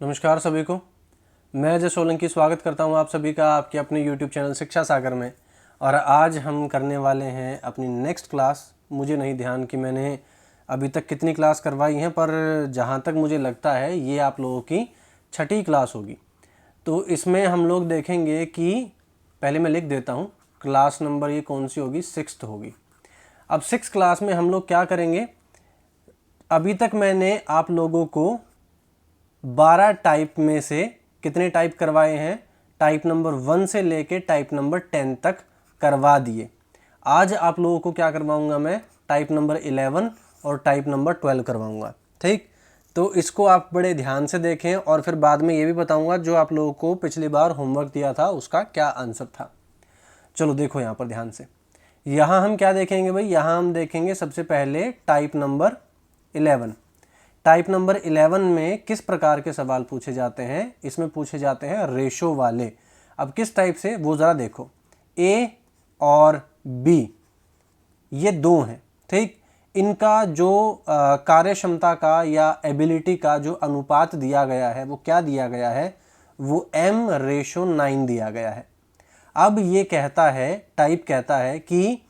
नमस्कार सभी को। मैं अजय सोलंकी स्वागत करता हूं आप सभी का आपके अपने YouTube चैनल शिक्षा सागर में। और आज हम करने वाले हैं अपनी नेक्स्ट क्लास। मुझे नहीं ध्यान कि मैंने अभी तक कितनी क्लास करवाई हैं, पर जहां तक मुझे लगता है ये आप लोगों की छठी क्लास होगी। तो इसमें हम लोग देखेंगे कि पहले मैं लिख देता हूँ क्लास नंबर ये कौन सी होगी, 6th होगी। अब 6th क्लास में हम लोग क्या करेंगे, अभी तक मैंने आप लोगों को 12 टाइप में से कितने टाइप करवाए हैं, टाइप नंबर 1 से लेके टाइप नंबर 10 तक करवा दिए। आज आप लोगों को क्या करवाऊंगा, मैं टाइप नंबर 11 और टाइप नंबर 12 करवाऊंगा। ठीक, तो इसको आप बड़े ध्यान से देखें और फिर बाद में ये भी बताऊंगा जो आप लोगों को पिछली बार होमवर्क दिया था उसका क्या आंसर था। चलो देखो यहाँ पर ध्यान से। यहाँ हम क्या देखेंगे भाई, यहाँ हम देखेंगे सबसे पहले टाइप नंबर 11। टाइप नंबर 11 में किस प्रकार के सवाल पूछे जाते हैं, इसमें पूछे जाते हैं रेशो वाले। अब किस टाइप से वो ज़रा देखो, ए और बी ये दो हैं। ठीक, इनका जो कार्य क्षमता का या एबिलिटी का जो अनुपात दिया गया है वो क्या दिया गया है, वो m/9 दिया गया है। अब ये कहता है, टाइप कहता है कि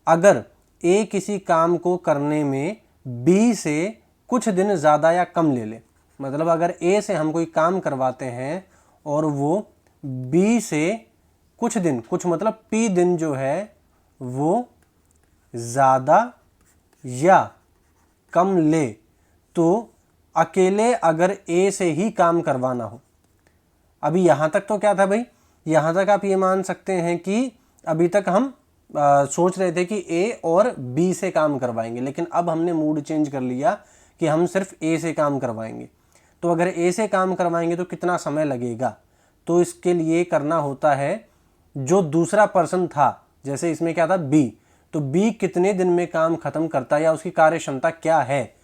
अगर ए किसी काम को करने में बी से कुछ दिन ज़्यादा या कम ले ले, मतलब अगर ए से हम कोई काम करवाते हैं और वो बी से कुछ दिन, कुछ मतलब पी दिन जो है वो ज़्यादा या कम ले, तो अकेले अगर ए से ही काम करवाना हो। अभी यहाँ तक तो क्या था भाई, यहाँ तक आप ये मान सकते हैं कि अभी तक हम सोच रहे थे कि ए और बी से काम करवाएंगे, लेकिन अब हमने मूड चेंज कर लिया कि हम सिर्फ ए से काम करवाएंगे। तो अगर ए से काम करवाएंगे तो कितना समय लगेगा, तो इसके लिए करना होता है जो दूसरा पर्सन था, जैसे इसमें क्या था बी, तो बी कितने दिन में काम खत्म करता है या उसकी कार्य क्षमता क्या है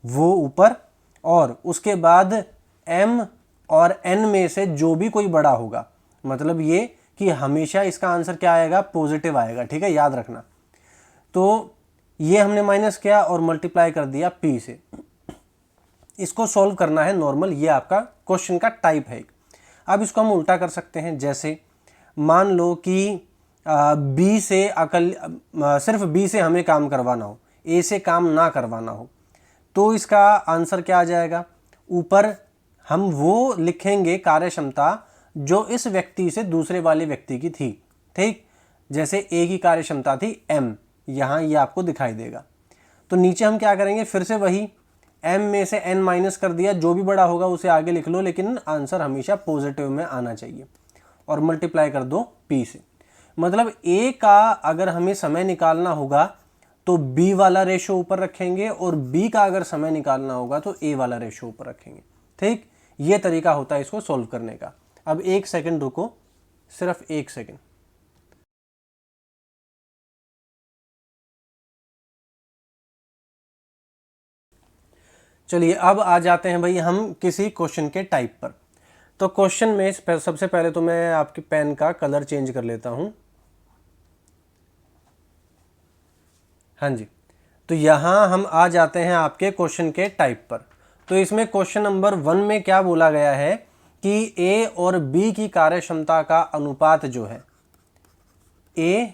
वो ऊपर, और उसके बाद एम और एन में से जो भी कोई बड़ा होगा, मतलब ये कि हमेशा इसका आंसर क्या आएगा, पॉजिटिव आएगा। ठीक है, याद रखना। तो ये हमने माइनस किया और मल्टीप्लाई कर दिया पी से। इसको सॉल्व करना है नॉर्मल, ये आपका क्वेश्चन का टाइप है। अब इसको हम उल्टा कर सकते हैं, जैसे मान लो कि बी से सिर्फ बी से हमें काम करवाना हो, ए से काम ना करवाना हो, तो इसका आंसर क्या आ जाएगा, ऊपर हम वो लिखेंगे कार्य क्षमता जो इस व्यक्ति से दूसरे वाले व्यक्ति की थी। ठीक, जैसे ए की कार्य क्षमता थी m, यहाँ ये आपको दिखाई देगा। तो नीचे हम क्या करेंगे, फिर से वही m में से n माइनस कर दिया, जो भी बड़ा होगा उसे आगे लिख लो, लेकिन आंसर हमेशा पॉजिटिव में आना चाहिए, और मल्टीप्लाई कर दो p से। मतलब a का अगर हमें समय निकालना होगा तो b वाला रेशो ऊपर रखेंगे, और b का अगर समय निकालना होगा तो a वाला रेशो ऊपर रखेंगे। ठीक, ये तरीका होता है इसको सॉल्व करने का। अब 1 सेकंड रुको, सिर्फ 1 सेकंड। चलिए अब आ जाते हैं भाई हम किसी क्वेश्चन के टाइप पर। तो क्वेश्चन में सबसे पहले तो मैं आपके पेन का कलर चेंज कर लेता हूं। हाँ जी, तो यहां हम आ जाते हैं आपके क्वेश्चन के टाइप पर। तो इसमें क्वेश्चन नंबर 1 में क्या बोला गया है कि ए और बी की कार्य क्षमता का अनुपात जो है, ए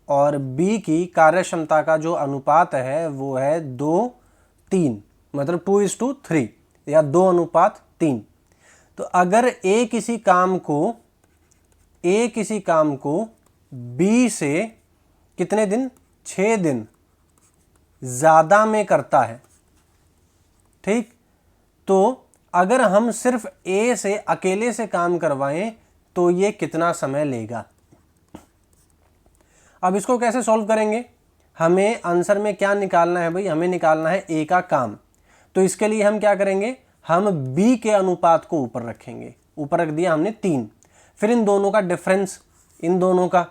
और बी की कार्य क्षमता का जो अनुपात है वो है 2:3, मतलब 2:3 या 2:3। तो अगर ए किसी काम को बी से कितने दिन, 6 दिन ज़्यादा में करता है। ठीक, तो अगर हम सिर्फ ए से अकेले से काम करवाएं तो ये कितना समय लेगा। अब इसको कैसे सॉल्व करेंगे, हमें आंसर में क्या निकालना है भाई, हमें निकालना है ए का काम। तो इसके लिए हम क्या करेंगे, हम बी के अनुपात को ऊपर रखेंगे। ऊपर रख दिया हमने 3, फिर इन दोनों का डिफरेंस, इन दोनों का,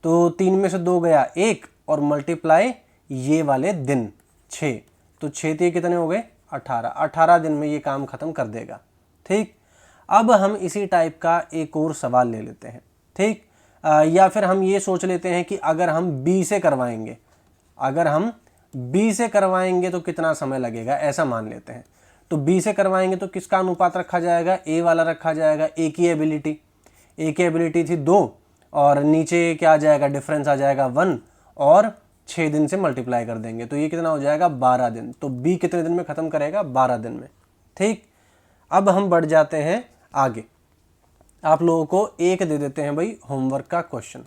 तो 3 में से 2 गया 1, और मल्टीप्लाई ये वाले दिन 6, तो 6 ये कितने हो गए, 18 दिन में ये काम खत्म कर देगा। ठीक, अब हम इसी टाइप का एक और सवाल ले लेते हैं। ठीक, या फिर हम ये सोच लेते हैं कि अगर हम बी से करवाएंगे तो कितना समय लगेगा, ऐसा मान लेते हैं। तो बी से करवाएंगे तो किसका अनुपात रखा जाएगा, ए वाला रखा जाएगा। ए की एबिलिटी थी 2 और नीचे क्या आ जाएगा, डिफरेंस आ जाएगा 1 और 6 दिन से मल्टीप्लाई कर देंगे तो ये कितना हो जाएगा 12 दिन। तो बी कितने दिन में ख़त्म करेगा, 12 दिन में। ठीक, अब हम बढ़ जाते हैं आगे। आप लोगों को एक दे देते हैं भाई होमवर्क का क्वेश्चन।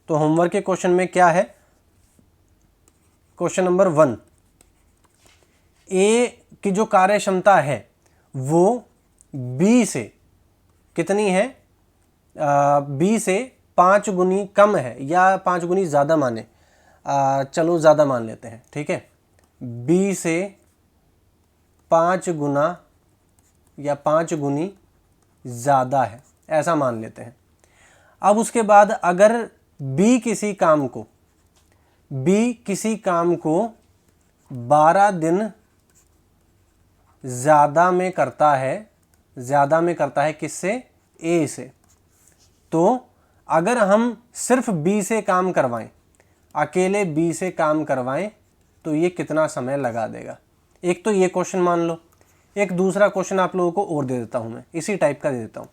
तो होमवर्क के क्वेश्चन में क्या है, क्वेश्चन नंबर 1, ए की जो कार्य क्षमता है वो बी से कितनी है, बी से 5 गुनी कम है या 5 गुनी ज़्यादा माने, चलो ज़्यादा मान लेते हैं। ठीक है, बी से 5 गुना या 5 गुनी ज़्यादा है, ऐसा मान लेते हैं। अब उसके बाद अगर बी किसी काम को 12 दिन ज़्यादा में करता है किससे, ए से, तो अगर हम सिर्फ बी से काम करवाएं, अकेले बी से काम करवाएं तो ये कितना समय लगा देगा। एक तो ये क्वेश्चन मान लो, एक दूसरा क्वेश्चन आप लोगों को और दे देता हूं, मैं इसी टाइप का दे देता हूं।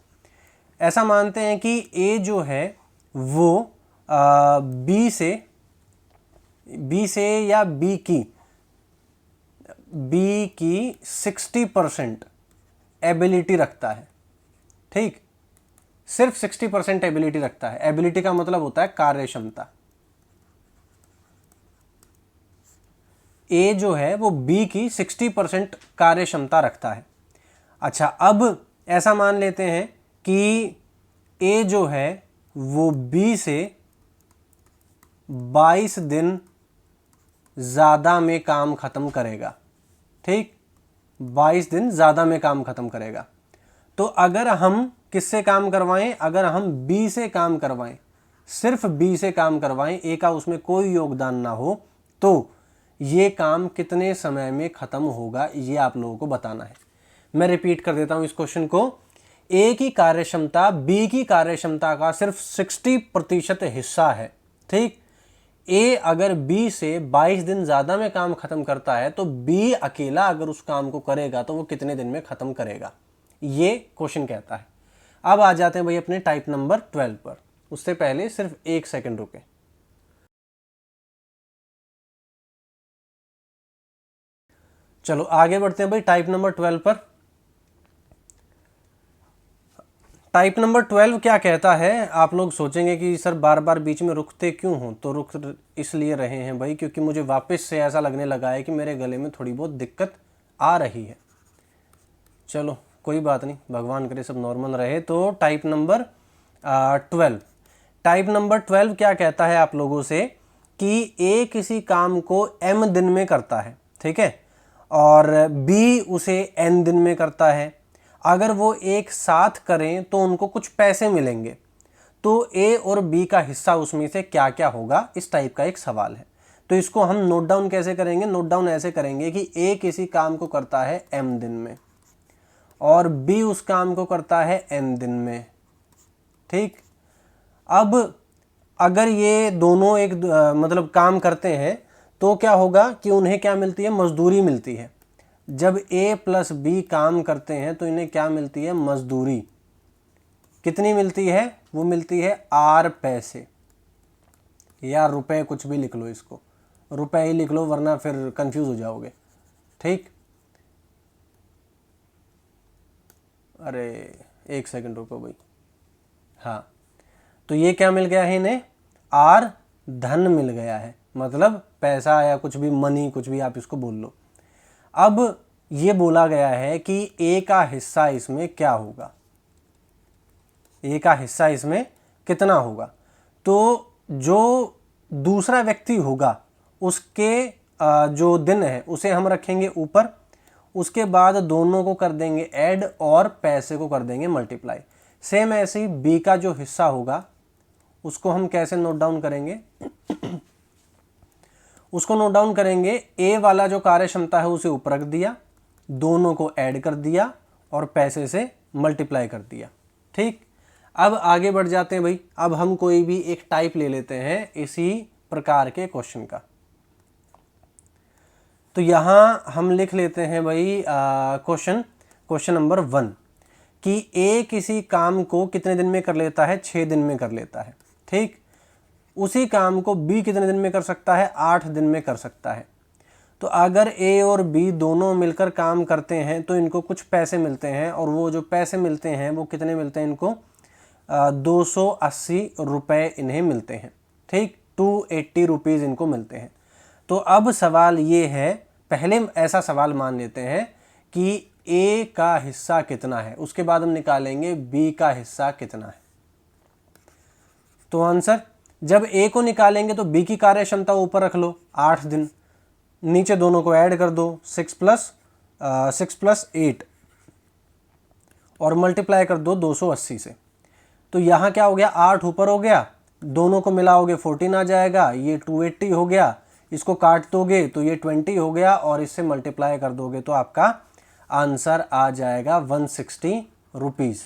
ऐसा मानते हैं कि ए जो है वो बी से या बी की 60% एबिलिटी रखता है। ठीक, सिर्फ 60% एबिलिटी रखता है। एबिलिटी का मतलब होता है कार्य क्षमता। ए जो है वो बी की 60% कार्य क्षमता रखता है। अच्छा, अब ऐसा मान लेते हैं कि ए जो है वो बी से 22 दिन ज़्यादा में काम ख़त्म करेगा। ठीक, 22 दिन ज़्यादा में काम ख़त्म करेगा। तो अगर हम किससे काम करवाएं, अगर हम बी से काम करवाएं, सिर्फ बी से काम करवाएं, ए का उसमें कोई योगदान ना हो, तो ये काम कितने समय में ख़त्म होगा ये आप लोगों को बताना है। मैं रिपीट कर देता हूं इस क्वेश्चन को। ए की कार्यक्षमता बी की कार्यक्षमता का सिर्फ 60% हिस्सा है। ठीक, ए अगर बी से 22 दिन ज़्यादा में काम ख़त्म करता है तो बी अकेला अगर उस काम को करेगा तो वो कितने दिन में ख़त्म करेगा, ये क्वेश्चन कहता है। अब आ जाते हैं भाई अपने टाइप नंबर 12 पर। उससे पहले सिर्फ 1 सेकंड रुके। चलो आगे बढ़ते हैं भाई टाइप नंबर 12 पर। टाइप नंबर 12 क्या कहता है, आप लोग सोचेंगे कि सर बार बार बीच में रुकते क्यों हो, तो रुक इसलिए रहे हैं भाई क्योंकि मुझे वापस से ऐसा लगने लगा है कि मेरे गले में थोड़ी बहुत दिक्कत आ रही है। चलो कोई बात नहीं, भगवान करे सब नॉर्मल रहे। तो टाइप नंबर 12 क्या कहता है आप लोगों से कि ए किसी काम को m दिन में करता है, ठीक है, और बी उसे n दिन में करता है। अगर वो एक साथ करें तो उनको कुछ पैसे मिलेंगे, तो ए और बी का हिस्सा उसमें से क्या क्या होगा, इस टाइप का एक सवाल है। तो इसको हम नोट डाउन कैसे करेंगे, नोट डाउन ऐसे करेंगे कि ए किसी काम को करता है m दिन में और बी उस काम को करता है n दिन में। ठीक, अब अगर ये दोनों एक मतलब काम करते हैं तो क्या होगा कि उन्हें क्या मिलती है, मजदूरी मिलती है। जब a प्लस बी काम करते हैं तो इन्हें क्या मिलती है, मजदूरी। कितनी मिलती है, वो मिलती है r पैसे या रुपए, कुछ भी लिख लो, इसको रुपए ही लिख लो वरना फिर कंफ्यूज हो जाओगे। ठीक, अरे 1 सेकंड रुको भाई। हाँ, तो ये क्या मिल गया है इन्हें, r धन मिल गया है, मतलब पैसा या कुछ भी, मनी, कुछ भी आप इसको बोल लो। अब ये बोला गया है कि ए का हिस्सा इसमें क्या होगा, ए का हिस्सा इसमें कितना होगा। तो जो दूसरा व्यक्ति होगा उसके जो दिन है उसे हम रखेंगे ऊपर, उसके बाद दोनों को कर देंगे ऐड और पैसे को कर देंगे मल्टीप्लाई। सेम ऐसे ही बी का जो हिस्सा होगा उसको हम कैसे नोट डाउन करेंगे उसको नोट डाउन करेंगे, ए वाला जो कार्य क्षमता है उसे ऊपर रख दिया, दोनों को ऐड कर दिया और पैसे से मल्टीप्लाई कर दिया। ठीक, अब आगे बढ़ जाते हैं भाई। अब हम कोई भी एक टाइप ले लेते हैं इसी प्रकार के क्वेश्चन का। तो यहाँ हम लिख लेते हैं भाई क्वेश्चन नंबर 1 कि ए किसी काम को कितने दिन में कर लेता है, 6 दिन में कर लेता है। ठीक, उसी काम को बी कितने दिन में कर सकता है, 8 दिन में कर सकता है। तो अगर ए और बी दोनों मिलकर काम करते हैं तो इनको कुछ पैसे मिलते हैं, और वो जो पैसे मिलते हैं वो कितने मिलते हैं इनको, 280 रुपये इन्हें मिलते हैं। ठीक, 280 रुपीज़ इनको मिलते हैं। तो अब सवाल ये है, पहले ऐसा सवाल मान लेते हैं कि ए का हिस्सा कितना है, उसके बाद हम निकालेंगे बी का हिस्सा कितना है। तो आंसर, जब ए को निकालेंगे तो बी की कार्य क्षमता ऊपर रख लो 8 दिन, नीचे दोनों को ऐड कर दो 6 प्लस 8 और मल्टीप्लाई कर दो 280 से। तो यहाँ क्या हो गया, 8 ऊपर हो गया, दोनों को मिलाओगे 14 आ जाएगा, ये 280 हो गया, इसको काट दोगे तो ये 20 हो गया, और इससे मल्टीप्लाई कर दोगे तो आपका आंसर आ जाएगा 160 रुपीज़।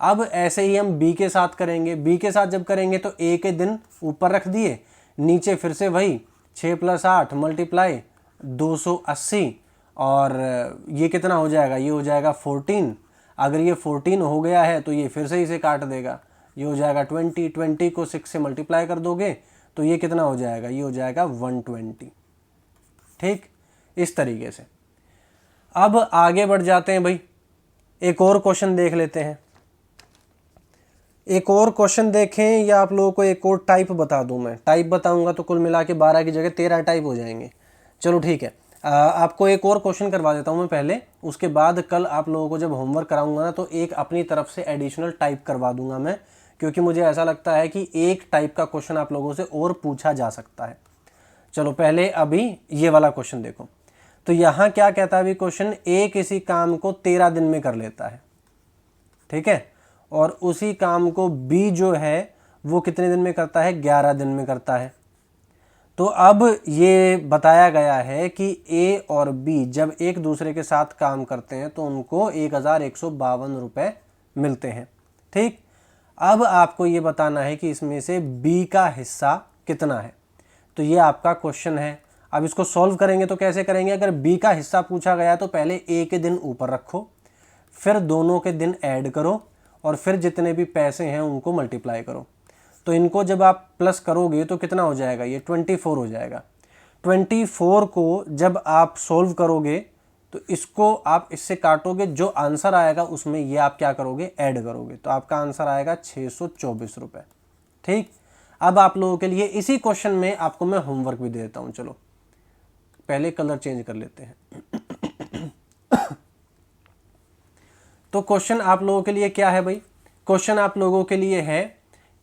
अब ऐसे ही हम बी के साथ करेंगे। बी के साथ जब करेंगे तो ए के दिन ऊपर रख दिए, नीचे फिर से वही 6 + 8 मल्टीप्लाई 280, और ये कितना हो जाएगा, ये हो जाएगा 14। अगर ये 14 हो गया है तो ये फिर से इसे काट देगा, ये हो जाएगा 20 को 6 से मल्टीप्लाई कर दोगे तो ये कितना हो जाएगा, ये हो जाएगा 120। ठीक, इस तरीके से। अब आगे बढ़ जाते हैं भाई, एक और क्वेश्चन देख लेते हैं। एक और क्वेश्चन देखें या आप लोगों को एक और टाइप बता दूं? मैं टाइप बताऊंगा तो कुल मिला के 12 की जगह 13 टाइप हो जाएंगे। चलो ठीक है, आपको एक और क्वेश्चन करवा देता हूं मैं पहले, उसके बाद कल आप लोगों को जब होमवर्क कराऊंगा ना तो एक अपनी तरफ से एडिशनल टाइप करवा दूंगा मैं, क्योंकि मुझे ऐसा लगता है कि एक टाइप का क्वेश्चन आप लोगों से और पूछा जा सकता है। चलो पहले अभी ये वाला क्वेश्चन देखो। तो यहाँ क्या कहता है अभी क्वेश्चन, ए किसी काम को 13 दिन में कर लेता है, ठीक है, और उसी काम को बी जो है वो कितने दिन में करता है, 11 दिन में करता है। तो अब ये बताया गया है कि ए और बी जब एक दूसरे के साथ काम करते हैं तो उनको 1152 रुपये मिलते हैं। ठीक, अब आपको ये बताना है कि इसमें से बी का हिस्सा कितना है। तो ये आपका क्वेश्चन है। अब इसको सॉल्व करेंगे तो कैसे करेंगे, अगर बी का हिस्सा पूछा गया तो पहले ए के दिन ऊपर रखो, फिर दोनों के दिन ऐड करो, और फिर जितने भी पैसे हैं उनको मल्टीप्लाई करो। तो इनको जब आप प्लस करोगे तो कितना हो जाएगा, ये 24 हो जाएगा। 24 को जब आप सोल्व करोगे तो इसको आप इससे काटोगे, जो आंसर आएगा उसमें ये आप क्या करोगे, ऐड करोगे, तो आपका आंसर आएगा 624 रुपये। ठीक, अब आप लोगों के लिए इसी क्वेश्चन में आपको मैं होमवर्क भी दे देता हूँ। चलो पहले कलर चेंज कर लेते हैं। तो क्वेश्चन आप लोगों के लिए क्या है भाई, क्वेश्चन आप लोगों के लिए है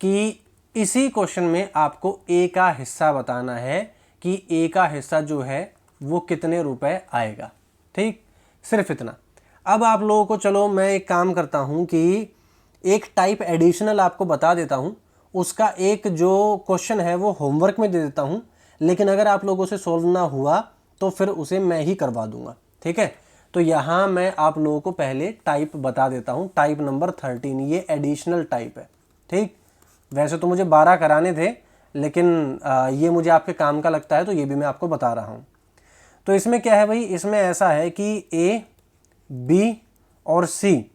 कि इसी क्वेश्चन में आपको ए का हिस्सा बताना है कि ए का हिस्सा जो है वो कितने रुपए आएगा। ठीक, सिर्फ इतना। अब आप लोगों को, चलो मैं एक काम करता हूं कि एक टाइप एडिशनल आपको बता देता हूं, उसका एक जो क्वेश्चन है वो होमवर्क में दे देता हूं, लेकिन अगर आप लोगों से सोल्व ना हुआ तो फिर उसे मैं ही करवा दूंगा। ठीक है, तो यहाँ मैं आप लोगों को पहले टाइप बता देता हूँ, टाइप नंबर 13, ये एडिशनल टाइप है। ठीक, वैसे तो मुझे 12 कराने थे, लेकिन ये मुझे आपके काम का लगता है तो ये भी मैं आपको बता रहा हूँ। तो इसमें क्या है भाई, इसमें ऐसा है कि ए, बी और सी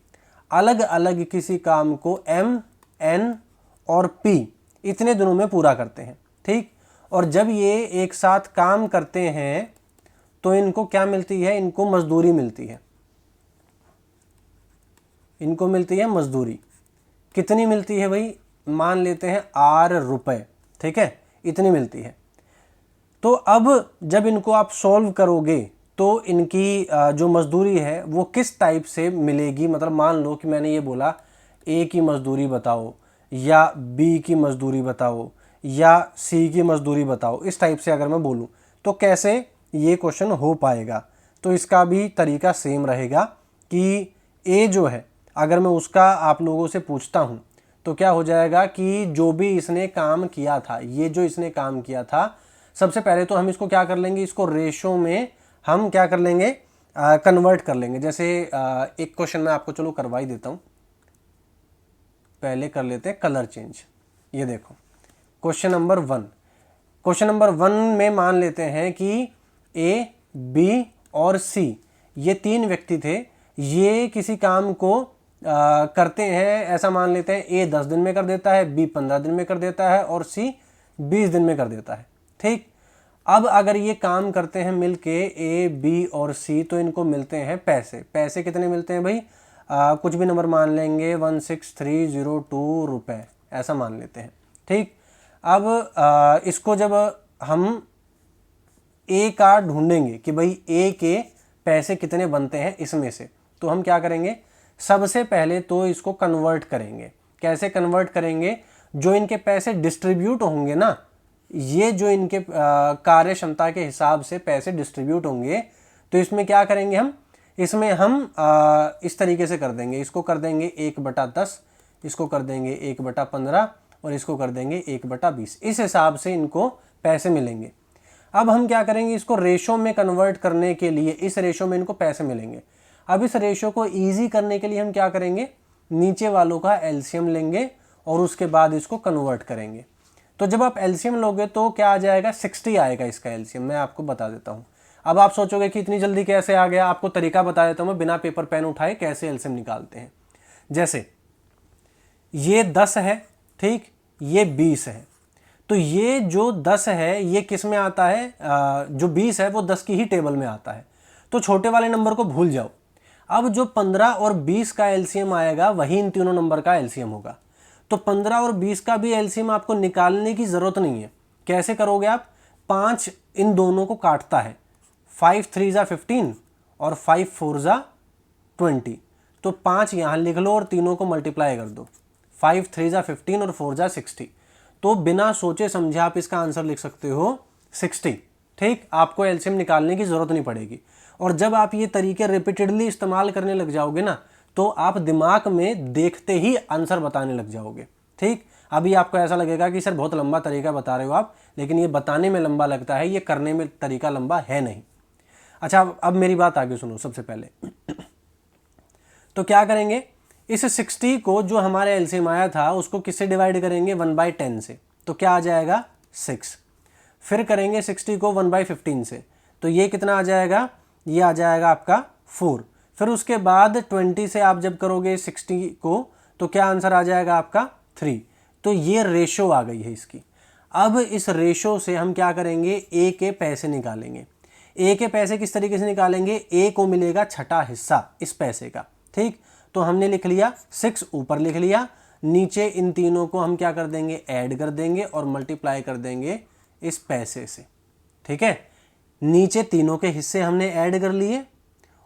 अलग अलग किसी काम को एम, एन और पी इतने दिनों में पूरा करते हैं। ठीक, और जब ये एक साथ काम करते हैं तो इनको क्या मिलती है, इनको मजदूरी मिलती है। इनको मिलती है मजदूरी। कितनी मिलती है भाई, मान लेते हैं 8 रुपये। ठीक है, इतनी मिलती है। तो अब जब इनको आप सॉल्व करोगे तो इनकी जो मजदूरी है वो किस टाइप से मिलेगी, मतलब मान लो कि मैंने ये बोला ए की मजदूरी बताओ, या बी की मजदूरी बताओ, या सी की मजदूरी बताओ, इस टाइप से अगर मैं बोलूँ तो कैसे ये क्वेश्चन हो पाएगा। तो इसका भी तरीका सेम रहेगा कि ए जो है अगर मैं उसका आप लोगों से पूछता हूँ तो क्या हो जाएगा कि जो भी इसने काम किया था, ये जो इसने काम किया था, सबसे पहले तो हम इसको क्या कर लेंगे, इसको रेशो में हम क्या कर लेंगे, कन्वर्ट कर लेंगे। जैसे एक क्वेश्चन मैं आपको चलो करवा ही देता हूँ, पहले कर लेते हैं कलर चेंज। ये देखो क्वेश्चन नंबर 1, क्वेश्चन नंबर 1 में मान लेते हैं कि ए बी और सी, ये 3 व्यक्ति थे। ये किसी काम को करते हैं, ऐसा मान लेते हैं ए 10 दिन में कर देता है, बी 15 दिन में कर देता है और सी 20 दिन में कर देता है। ठीक, अब अगर ये काम करते हैं मिलके ए बी और सी, तो इनको मिलते हैं पैसे। पैसे कितने मिलते हैं भाई? कुछ भी नंबर मान लेंगे, 16302 रुपये, ऐसा मान लेते हैं। ठीक, अब इसको जब हम ए का ढूंढेंगे कि भाई ए के पैसे कितने बनते हैं इसमें से, तो हम क्या करेंगे? सबसे पहले तो इसको कन्वर्ट करेंगे। कैसे कन्वर्ट करेंगे? जो इनके पैसे डिस्ट्रीब्यूट होंगे ना, ये जो इनके कार्य क्षमता के हिसाब से पैसे डिस्ट्रीब्यूट होंगे, तो इसमें क्या करेंगे हम? इसमें हम इस तरीके से कर देंगे। इसको कर देंगे 1/10, इसको कर देंगे 1/15 और इसको कर देंगे 1/20। इस हिसाब से इनको पैसे मिलेंगे। अब हम क्या करेंगे? इसको रेशो में कन्वर्ट करने के लिए इस रेशो में इनको पैसे मिलेंगे। अब इस रेशो को ईजी करने के लिए हम क्या करेंगे? नीचे वालों का एलसीएम लेंगे और उसके बाद इसको कन्वर्ट करेंगे। तो जब आप एलसीएम लोगे तो क्या आ जाएगा? 60 आएगा इसका एलसीएम। मैं आपको बता देता हूँ। अब आप सोचोगे कि इतनी जल्दी कैसे आ गया? आपको तरीका बता देता हूँ मैं, बिना पेपर पेन उठाए कैसे एलसीएम निकालते हैं। जैसे ये 10 है, ठीक, ये 20 है, तो ये जो 10 है ये किस में आता है? जो 20 है वो 10 की ही टेबल में आता है। तो छोटे वाले नंबर को भूल जाओ। अब जो 15 और 20 का एलसीएम आएगा वही इन तीनों नंबर का एलसीएम होगा। तो 15 और 20 का भी एलसीएम आपको निकालने की ज़रूरत नहीं है। कैसे करोगे आप? 5 इन दोनों को काटता है, 5 3 जा 15 और 5 4 जा 20। तो 5 यहाँ लिख लो और तीनों को मल्टीप्लाई कर दो, 5 3 जा 15 और 4 जा 60। तो बिना सोचे समझे आप इसका आंसर लिख सकते हो 60। ठीक, आपको एलसीएम निकालने की ज़रूरत नहीं पड़ेगी। और जब आप ये तरीके रिपीटेडली इस्तेमाल करने लग जाओगे ना, तो आप दिमाग में देखते ही आंसर बताने लग जाओगे। ठीक, अभी आपको ऐसा लगेगा कि सर बहुत लंबा तरीका बता रहे हो आप, लेकिन ये बताने में लंबा लगता है, ये करने में तरीका लंबा है नहीं। अच्छा, अब मेरी बात आगे सुनो। सबसे पहले तो क्या करेंगे? इस 60 को जो हमारे एलसीएम आया था उसको किससे डिवाइड करेंगे? 1/10 से। तो क्या आ जाएगा? 6। फिर करेंगे 60 को 1/15 से, तो ये कितना आ जाएगा? ये आ जाएगा आपका 4। फिर उसके बाद 20 से आप जब करोगे 60 को, तो क्या आंसर आ जाएगा आपका? 3। तो ये रेशो आ गई है इसकी। अब इस रेशो से हम क्या करेंगे? ए के पैसे निकालेंगे। ए के पैसे किस तरीके से निकालेंगे? ए को मिलेगा छठा हिस्सा इस पैसे का। ठीक, तो हमने लिख लिया 6 ऊपर लिख लिया, नीचे इन तीनों को हम क्या कर देंगे? ऐड कर देंगे और मल्टीप्लाई कर देंगे इस पैसे से। ठीक है, नीचे तीनों के हिस्से हमने ऐड कर लिए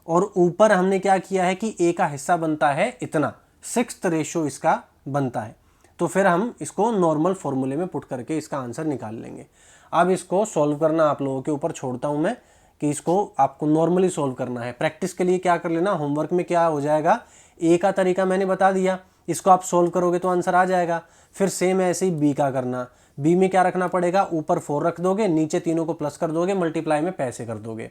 और ऊपर हमने क्या किया है कि ए का हिस्सा बनता है इतना, 6th रेशो इसका बनता है। तो फिर हम इसको नॉर्मल फॉर्मूले में पुट करके इसका आंसर निकाल लेंगे। अब इसको सॉल्व करना आप लोगों के ऊपर छोड़ता हूं मैं कि इसको आपको नॉर्मली सॉल्व करना है। प्रैक्टिस के लिए क्या कर लेना, होमवर्क में क्या हो जाएगा, ए का तरीका मैंने बता दिया, इसको आप सोल्व करोगे तो आंसर आ जाएगा। फिर सेम ऐसे ही बी का करना। बी में क्या रखना पड़ेगा? ऊपर 4 रख दोगे, नीचे तीनों को प्लस कर दोगे, मल्टीप्लाई में पैसे कर दोगे।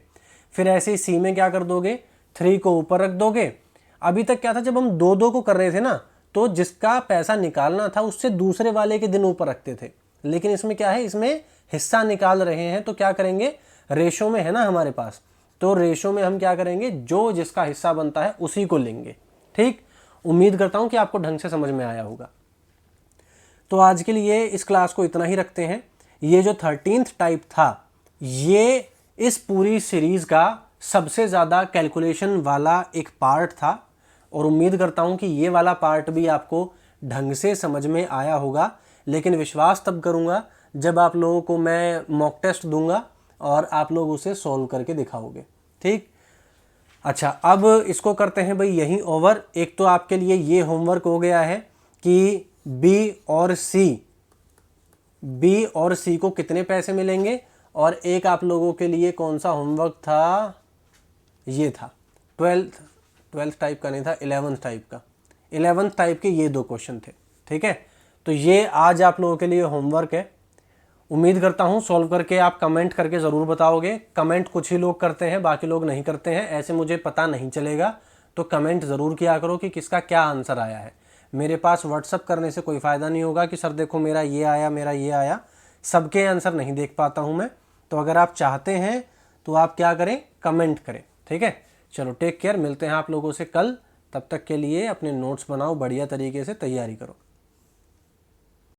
फिर ऐसे ही सी में क्या कर दोगे? 3 को ऊपर रख दोगे। अभी तक क्या था, जब हम 2-2 को कर रहे थे ना, तो जिसका पैसा निकालना था उससे दूसरे वाले के दिन ऊपर रखते थे। लेकिन इसमें क्या है, इसमें हिस्सा निकाल रहे हैं, तो क्या करेंगे? रेशो में है ना हमारे पास, तो रेशो में हम क्या करेंगे? जो जिसका हिस्सा बनता है उसी को लेंगे। ठीक, उम्मीद करता हूं कि आपको ढंग से समझ में आया होगा। तो आज के लिए इस क्लास को इतना ही रखते हैं। ये जो 13th टाइप था, ये इस पूरी सीरीज का सबसे ज़्यादा कैलकुलेशन वाला एक पार्ट था और उम्मीद करता हूं कि ये वाला पार्ट भी आपको ढंग से समझ में आया होगा। लेकिन विश्वास तब करूंगा जब आप लोगों को मैं मॉक टेस्ट दूंगा और आप लोग उसे सॉल्व करके दिखाओगे। ठीक, अच्छा, अब इसको करते हैं भाई यहीं ओवर। एक तो आपके लिए ये होमवर्क हो गया है कि बी और सी को कितने पैसे मिलेंगे, और एक आप लोगों के लिए कौन सा होमवर्क था? ये था 12th टाइप का नहीं था, 11th टाइप का। 11th टाइप के ये 2 क्वेश्चन थे। ठीक है, तो ये आज आप लोगों के लिए होमवर्क है। उम्मीद करता हूँ सॉल्व करके आप कमेंट करके ज़रूर बताओगे। कमेंट कुछ ही लोग करते हैं, बाकी लोग नहीं करते हैं, ऐसे मुझे पता नहीं चलेगा। तो कमेंट ज़रूर किया करो कि किसका क्या आंसर आया है। मेरे पास व्हाट्सअप करने से कोई फ़ायदा नहीं होगा कि सर देखो मेरा ये आया, मेरा ये आया। सबके आंसर नहीं देख पाता हूँ मैं। तो अगर आप चाहते हैं तो आप क्या करें, कमेंट करें। ठीक है, चलो टेक केयर, मिलते हैं आप लोगों से कल। तब तक के लिए अपने नोट्स बनाओ, बढ़िया तरीके से तैयारी करो।